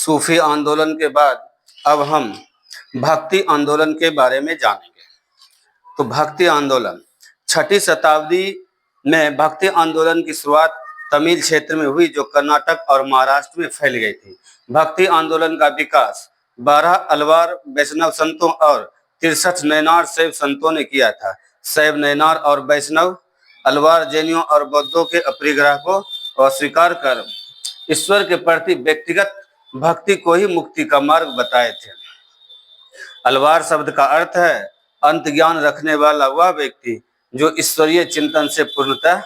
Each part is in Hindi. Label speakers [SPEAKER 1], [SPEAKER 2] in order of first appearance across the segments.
[SPEAKER 1] सूफी आंदोलन के बाद अब हम भक्ति आंदोलन के बारे में जानेंगे। तो भक्ति आंदोलन 6ठी शताब्दी में भक्ति आंदोलन की शुरुआत तमिल क्षेत्र में हुई, जो कर्नाटक और महाराष्ट्र में फैल गई थी। भक्ति आंदोलन का विकास 12 अलवार वैष्णव संतों और 63 नैनार शैव संतों ने किया था। शैव, नैनार और वैष्णव अलवार जैनियों और बौद्धों के अपरिग्रह को अस्वीकार कर ईश्वर के प्रति व्यक्तिगत भक्ति को ही मुक्ति का मार्ग बताए थे। अलवार शब्द का अर्थ है अंत ज्ञान रखने वाला वह व्यक्ति जो ईश्वरीय चिंतन से पूर्णतः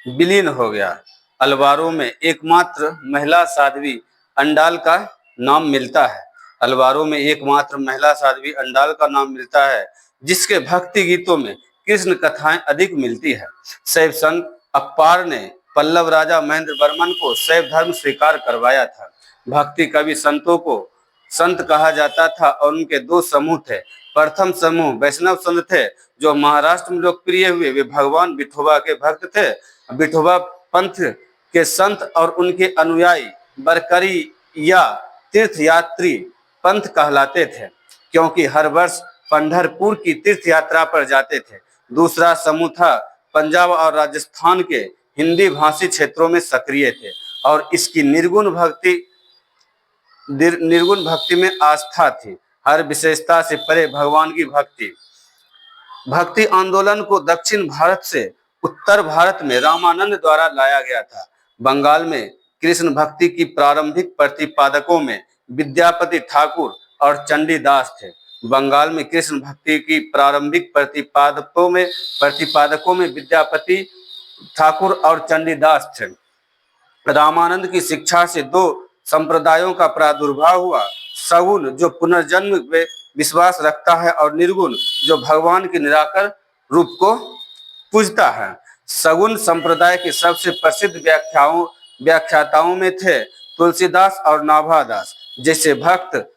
[SPEAKER 1] विलीन हो गया। अलवारों में एकमात्र महिला साध्वी अंडाल का नाम मिलता है। अलवारों में एकमात्र महिला साध्वी अंडाल का नाम मिलता है, जिसके भक्ति गीतों में कृष्ण कथाएं अधिक मिलती है। शैव संत अप्पार ने पल्लव राजा महेंद्र वर्मन को शैव धर्म स्वीकार करवाया था। भक्ति कवि संतों को संत कहा जाता था और उनके दो समूह थे। प्रथम समूह वैष्णव संत थे, जो महाराष्ट्र में लोकप्रिय हुए। वे भगवान विठोबा के भक्त थे। विठोबा पंथ के संत और उनके अनुयायी बरकरी या तीर्थयात्री पंथ कहलाते थे, क्योंकि हर वर्ष पंढरपुर की तीर्थ यात्रा पर जाते थे। दूसरा समूह था पंजाब और राजस्थान के हिंदी भाषी क्षेत्रों में सक्रिय थे और इसकी निर्गुण भक्ति में आस्था थी, हर विशेषता से परे भगवान की भक्ति। भक्ति आंदोलन को दक्षिण भारत से उत्तर भारत में रामानंद द्वारा लाया गया था। बंगाल में कृष्ण भक्ति की प्रारंभिक प्रतिपादकों में विद्यापति ठाकुर और चंडीदास थे। बंगाल में कृष्ण भक्ति की प्रारंभिक प्रतिपादकों में विद्यापति ठाकुर और चंडीदास थे। रामानंद की शिक्षा से दो संप्रदायों का प्रादुर्भाव हुआ, सगुण जो पुनर्जन्म में विश्वास रखता है और निर्गुण जो भगवान के निराकार रूप को पूजता है। सगुण संप्रदाय के सबसे प्रसिद्ध व्याख्याताओं में थे तुलसीदास और नाभादास जैसे भक्त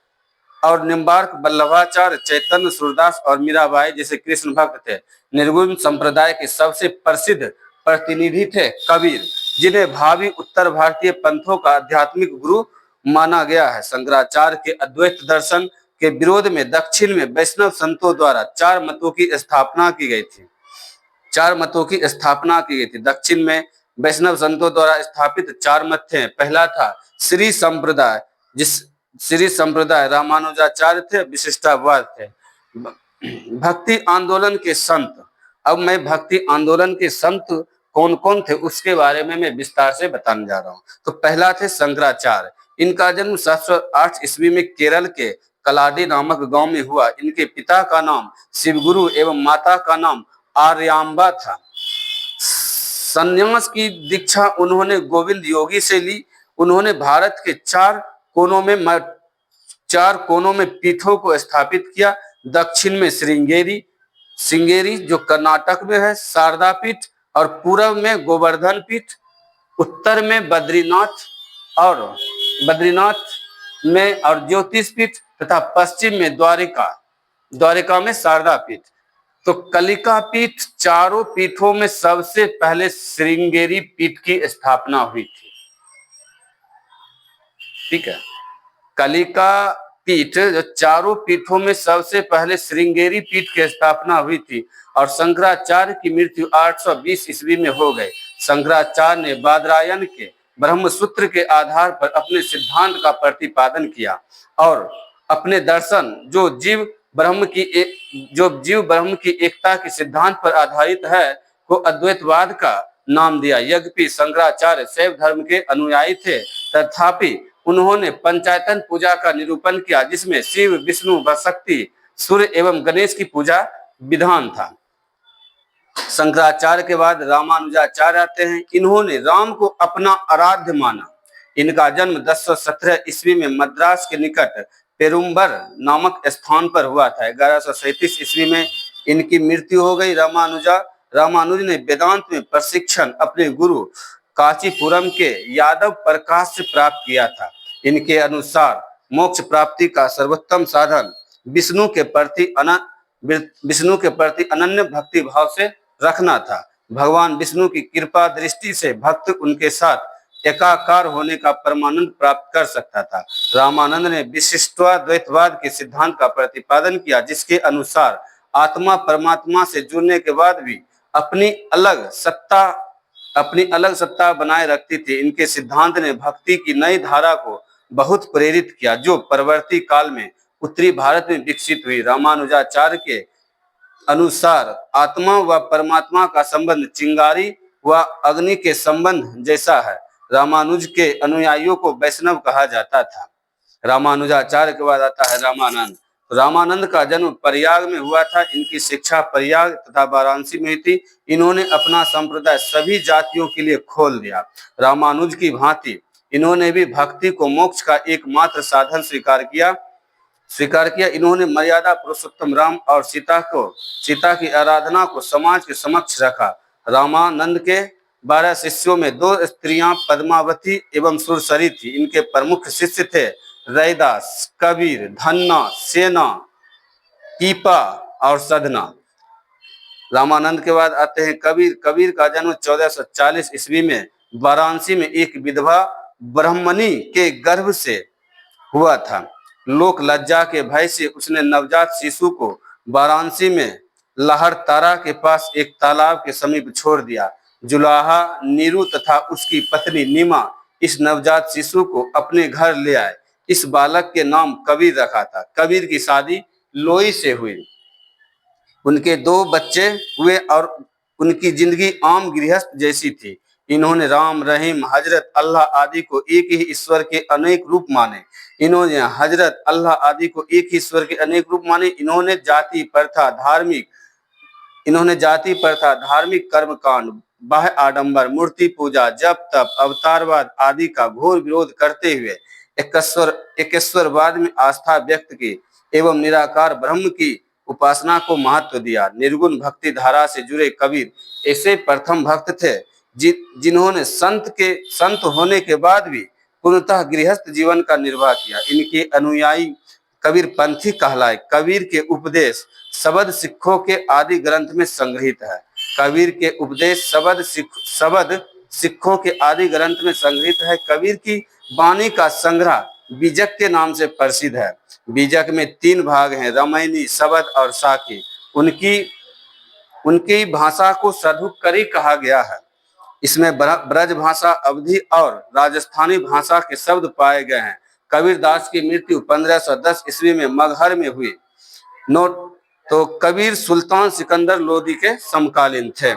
[SPEAKER 1] और निम्बार्क वल्लभाचार्य, चैतन्य सूरदास और मीराबाई जैसे कृष्ण भक्त थे। निर्गुण संप्रदाय के सबसे प्रसिद्ध प्रतिनिधि थे कबीर, जिन्हें भावी उत्तर भारतीय पंथों का आध्यात्मिक गुरु माना गया है। शंकराचार्य के अद्वैत दर्शन के विरोध में दक्षिण में वैष्णव संतों द्वारा चार मतों की स्थापना की गई थी। दक्षिण में वैष्णव संतों द्वारा स्थापित चार मत थे। पहला था श्री संप्रदाय रामानुजाचार्य थे, विशिष्टाद्वैत थे। भक्ति आंदोलन के संत, अब मैं भक्ति आंदोलन के संत कौन कौन थे उसके बारे में मैं विस्तार से बताने जा रहा हूँ। तो पहला थे शंकराचार्य। इनका जन्म 708 ईस्वी में केरल के कलाडी नामक गांव में हुआ। इनके पिता का नाम शिवगुरु एवं माता का नाम आर्यांबा था। संन्यास की दीक्षा उन्होंने गोविंद योगी से ली। उन्होंने भारत के चार कोनों में पीठों को स्थापित किया। दक्षिण में श्रृंगेरी जो कर्नाटक में है, शारदा पीठ, और पूर्व में गोवर्धन पीठ, उत्तर में बद्रीनाथ में और ज्योतिष पीठ, तथा पश्चिम में द्वारिका में शारदा पीठ। तो कलिका पीठ, चारों पीठों में सबसे पहले श्रृंगेरी पीठ की स्थापना हुई थी। ठीक है, कलिका पीठ जो चारों पीठों में सबसे पहले श्रृंगेरी पीठ की स्थापना हुई थी और शंकराचार्य की मृत्यु 820 ईस्वी में हो गई। शंकराचार्य ने बादरायण के ब्रह्मसूत्र के आधार पर अपने सिद्धांत का प्रतिपादन किया और अपने दर्शन जो जीव ब्रह्म की एकता के सिद्धांत पर आधारित है को अद्वैतवाद का नाम दिया। यद्यपि शंकराचार्य शैव धर्म के अनुयायी थे, तथापि उन्होंने पंचायतन पूजा का निरूपण किया, जिसमें शिव, विष्णु व शक्ति, सूर्य एवं गणेश की पूजा विधान था। शंकराचार्य के बाद रामानुजाचार्य आते हैं। इन्होंने राम को अपना आराध्य माना। इनका जन्म 1017 ईस्वी में मद्रास के निकट पेरुम्बर नामक स्थान पर हुआ था। 1137 ईस्वी में इनकी मृत्यु हो गई। रामानुज ने वेदांत में प्रशिक्षण अपने गुरु कांचीपुरम के यादव प्रकाश से प्राप्त किया था। इनके अनुसार मोक्ष प्राप्ति का सर्वोत्तम साधन विष्णु के प्रति अनन्य भक्ति भाव से रखना था। भगवान विष्णु की कृपा दृष्टि से भक्त उनके साथ एकाकार होने का परमानंद प्राप्त कर सकता था। रामानंद ने विशिष्टाद्वैतवाद के सिद्धांत का प्रतिपादन किया, जिसके अनुसार आत्मा परमात्मा से जुड़ने के बाद भी अपनी अलग सत्ता बनाए रखती थी। इनके सिद्धांत ने भक्ति की नई धारा को बहुत प्रेरित किया, जो परवर्ती काल में उत्तरी भारत में विकसित हुई। रामानुजाचार्य के अनुसार आत्मा व परमात्मा का संबंध चिंगारी व अग्नि के संबंध जैसा है। रामानुज के अनुयायियों को वैष्णव कहा जाता था। रामानुजाचार्य के बाद आता है रामानंद। रामानंद का जन्म प्रयाग में हुआ था। इनकी शिक्षा प्रयाग तथा वाराणसी में थी। इन्होंने अपना संप्रदाय सभी जातियों के लिए खोल दिया। रामानुज की भांति इन्होंने भी भक्ति को मोक्ष का एकमात्र साधन स्वीकार किया। इन्होंने मर्यादा पुरुषोत्तम राम और सीता की आराधना को समाज के समक्ष रखा। रामानंद के 12 शिष्यों में 2 स्त्रियां पद्मावती एवं सुरसरी थी। इनके प्रमुख शिष्य थे रैदास, कबीर, धन्ना, सेना, कीपा और सधना। रामानंद के बाद आते हैं कबीर। कबीर का जन्म 1440 ईस्वी में वाराणसी में एक विधवा ब्राह्मणी के गर्भ से हुआ था। लोक लज्जा के भय से उसने नवजात शिशु को वाराणसी में लहर तारा के पास एक तालाब के समीप छोड़ दिया। जुलाहा, नीरू तथा उसकी पत्नी नीमा इस नवजात शिशु को अपने घर ले आए। इस बालक के नाम कबीर रखा था। कबीर की शादी लोई से हुई। उनके 2 बच्चे हुए और उनकी जिंदगी आम गृहस्थ जैसी थी। इन्होंने राम, रहीम, हजरत अल्लाह आदि को एक ही ईश्वर के अनेक रूप माने। इन्होंने जाति प्रथा, धार्मिक कर्मकांड, बाह्य आडंबर, मूर्ति पूजा, जप तप, अवतारवाद आदि का घोर विरोध करते हुए एकेश्वरवाद में आस्था व्यक्त की एवं निराकार ब्रह्म की उपासना को महत्व दिया। निर्गुण भक्ति धारा से जुड़े कबीर ऐसे प्रथम भक्त थे जिन्होंने संत होने के बाद भी पूर्णतः गृहस्थ जीवन का निर्वाह किया। इनके अनुयायी कबीर पंथी कहलाए। कबीर के उपदेश शबद सिखों के आदि ग्रंथ में संग्रहित है। कबीर के उपदेश शबद सिखों के आदि ग्रंथ में संग्रहित है। कबीर की वाणी का संग्रह बीजक के नाम से प्रसिद्ध है। बीजक में 3 भाग हैं, रामायणी, शबद और साकी। उनकी भाषा को सधुक्करी कहा गया है। इसमें ब्रज भाषा, अवधी और राजस्थानी भाषा के शब्द पाए गए हैं। कबीर दास की मृत्यु 1510 ईस्वी में मगहर में हुई। नोट तो कबीर सुल्तान सिकंदर लोदी के समकालीन थे।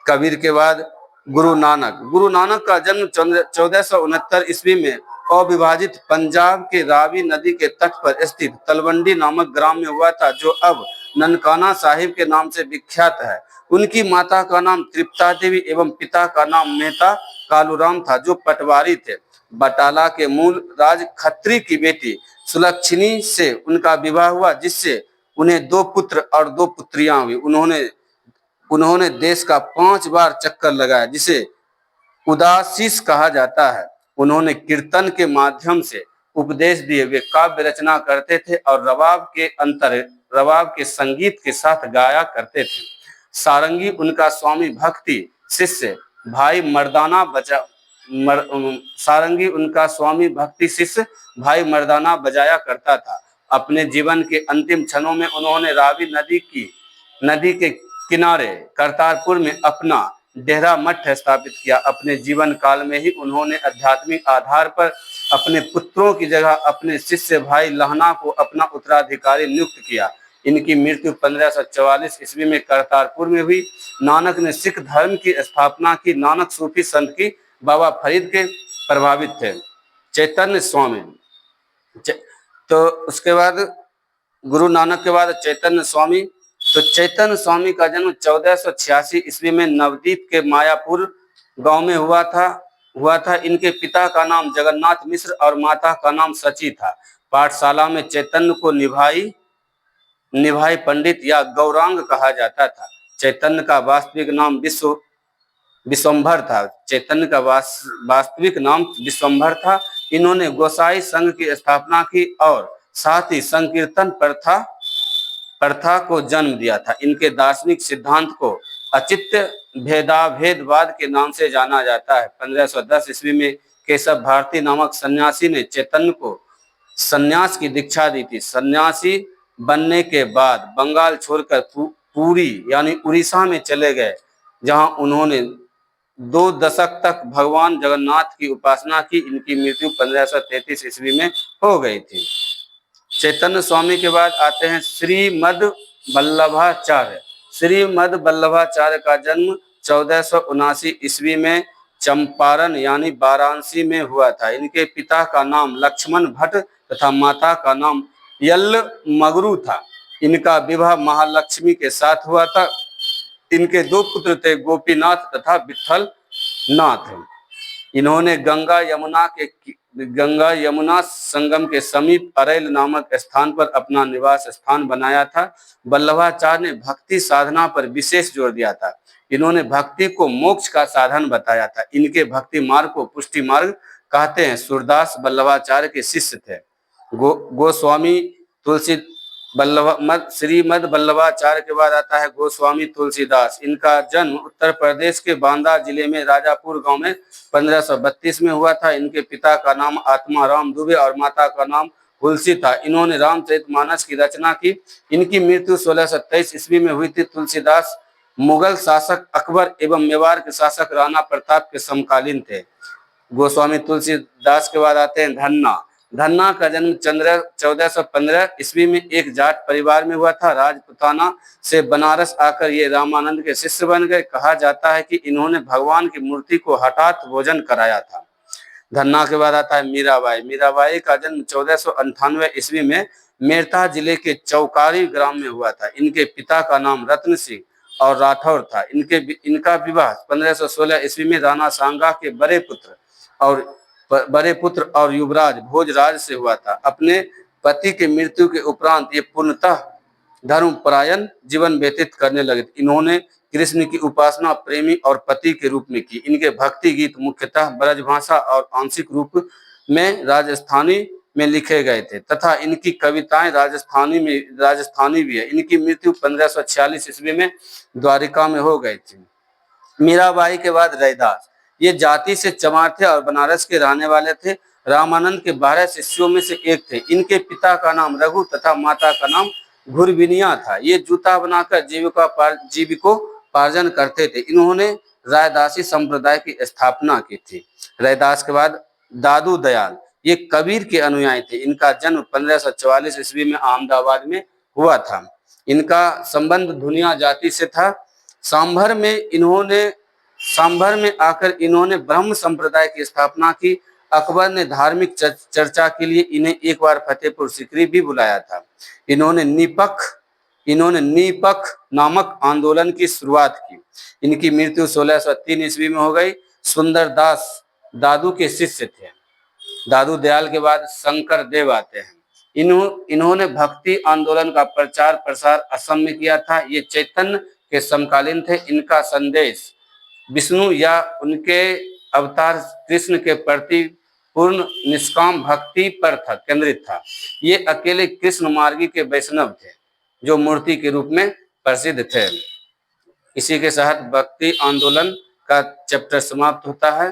[SPEAKER 1] कबीर के बाद गुरु नानक का जन्म 1469 ईस्वी में अविभाजित पंजाब के रावी नदी के तट पर स्थित तलवंडी नामक ग्राम में हुआ था, जो अब ननकाना साहिब के नाम से विख्यात है। उनकी माता का नाम तृप्ता देवी एवं पिता का नाम मेहता कालूराम था, जो पटवारी थे। बटाला के मूल राज खत्री की बेटी सुलक्षणी से उनका विवाह हुआ, जिससे उन्हें 2 पुत्र और 2 पुत्रियां हुई। उन्होंने देश का 5 बार चक्कर लगाया, जिसे उदासीस कहा जाता है। उन्होंने कीर्तन के माध्यम से उपदेश दिए। वे काव्य रचना करते थे और रबाब के संगीत के साथ गाया करते थे। सारंगी उनका स्वामी भक्ति शिष्य भाई मर्दाना बजाया करता था। अपने जीवन के अंतिम क्षणों में उन्होंने रावी नदी के किनारे करतारपुर में अपना डेरा मठ स्थापित किया। अपने जीवन काल में ही उन्होंने आध्यात्मिक आधार पर अपने पुत्रों की जगह अपने शिष्य भाई लहना को अपना उत्तराधिकारी नियुक्त किया। इनकी मृत्यु 1544 ईस्वी में करतारपुर में हुई। नानक ने सिख धर्म की स्थापना की। नानक सूफी संत की बाबा फरीद के प्रभावित थे। चैतन्य स्वामी, तो उसके बाद गुरु नानक के बाद चैतन्य स्वामी। तो चैतन्य स्वामी का जन्म 1486 ईस्वी में नवदीप के मायापुर गांव में हुआ था। इनके पिता का नाम जगन्नाथ मिश्र और माता का नाम सची था। पाठशाला में चैतन्य को निभाई पंडित या गौरांग कहा जाता था। चैतन्य का वास्तविक नाम विश्वंभर था। इन्होंने गोसाई संघ की स्थापना की और साथ ही संकीर्तन प्रथा को जन्म दिया था। इनके दार्शनिक सिद्धांत को अचित्य भेदाभेदवाद के नाम से जाना जाता है। 1510 ईस्वी में केशव भारती नामक सन्यासी ने चैतन्य को सन्यास की दीक्षा दी थी। सन्यासी बनने के बाद बंगाल छोड़कर पुरी यानी उड़ीसा में चले गए, जहां उन्होंने 2 दशक तक भगवान जगन्नाथ की उपासना की। इनकी मृत्यु 1533 ईस्वी में हो गई थी। चैतन्य स्वामी के बाद आते हैं श्रीमद वल्लभाचार्य। श्रीमद वल्लभाचार्य का जन्म 1479 ईस्वी में चंपारण यानी वाराणसी में हुआ था। इनके पिता का नाम लक्ष्मण भट्ट तथा माता का नाम यल्लमगरू था। इनका विवाह महालक्ष्मी के साथ हुआ था। इनके 2 पुत्र थे, गोपीनाथ तथा विठल नाथ। इन्होंने गंगा यमुना संगम के समीप अरैल नामक स्थान पर अपना निवास स्थान बनाया था। वल्लभाचार्य ने भक्ति साधना पर विशेष जोर दिया था। इन्होंने भक्ति को मोक्ष का साधन बताया था। इनके भक्ति मार्ग को पुष्टि मार्ग कहते हैं। सूरदास वल्लभाचार्य के शिष्य थे। गोस्वामी तुलसी श्रीमद वल्लभाचार्य के बाद आता है गोस्वामी तुलसीदास। इनका जन्म उत्तर प्रदेश के बांदा जिले में राजापुर गांव में 1532 में हुआ था। इनके पिता का नाम आत्माराम दुबे और माता का नाम तुलसी था। इन्होंने रामचरितमानस की रचना की। इनकी मृत्यु 1623 ईस्वी में हुई थी। तुलसीदास मुगल शासक अकबर एवं मेवाड़ के शासक राणा प्रताप के समकालीन थे। गोस्वामी तुलसीदास के बाद आते हैं धन्ना। धन्ना का जन्म 1415 ईस्वी में एक जाट परिवार में हुआ था। राजपुताना से बनारस आकर ये रामानंद के शिष्य बन गए। कहा जाता है कि इन्होंने भगवान की मूर्ति को हठात भोजन कराया था। धन्ना के बाद आता है मीराबाई। मीराबाई का जन्म 1498 ईस्वी में मेरता जिले के चौकारी ग्राम में हुआ था। इनके पिता का नाम रत्न सिंह और राठौर था। इनका विवाह 1516 ईस्वी में राणा सांगा के बड़े पुत्र और युवराज भोजराज से हुआ था। अपने पति की मृत्यु के उपरांत ये पूर्णतः धर्मपरायण जीवन व्यतीत करने लगे। इन्होंने कृष्ण की उपासना प्रेमी और पति के रूप में की। इनके भक्ति गीत मुख्यतः ब्रजभाषा और आंशिक रूप में राजस्थानी में लिखे गए थे तथा इनकी कविताएं राजस्थानी भी है। इनकी मृत्यु 1546 ईस्वी में द्वारिका में हो गई थी। मीराबाई के बाद रैदास। ये जाति से चमार थे और बनारस के रहने वाले थे। रामानंद के 12 शिष्यों में से एक थे। इनके पिता का नाम रघु तथा माता का नाम घुरबिनिया था। ये जूता बनाकर जीविकोपार्जन करते थे। इन्होंने रायदासी संप्रदाय की स्थापना की थी। रैदास के बाद दादू दयाल। ये कबीर के अनुयायी थे। इनका जन्म 1544 ईस्वी में अहमदाबाद में हुआ था। इनका संबंध धुनिया जाति से था। सांभर में आकर इन्होंने ब्रह्म संप्रदाय की स्थापना की। अकबर ने धार्मिक चर्चा के लिए इन्हें एक बार फतेहपुर सीकरी भी बुलाया था। इन्होंने नीपख नामक आंदोलन की शुरुआत की। इनकी मृत्यु 1603 ईस्वी में हो गई। सुंदर दास दादू के शिष्य थे। दादू दयाल के बाद शंकर देव आते हैं। इन्होंने भक्ति आंदोलन का प्रचार प्रसार असम में किया था। ये चैतन्य के समकालीन थे। इनका संदेश विष्णु या उनके अवतार कृष्ण के प्रति पूर्ण निष्काम भक्ति पर केंद्रित था। ये अकेले कृष्ण मार्गी के वैष्णव थे जो मूर्ति के रूप में प्रसिद्ध थे। इसी के साथ भक्ति आंदोलन का चैप्टर समाप्त होता है।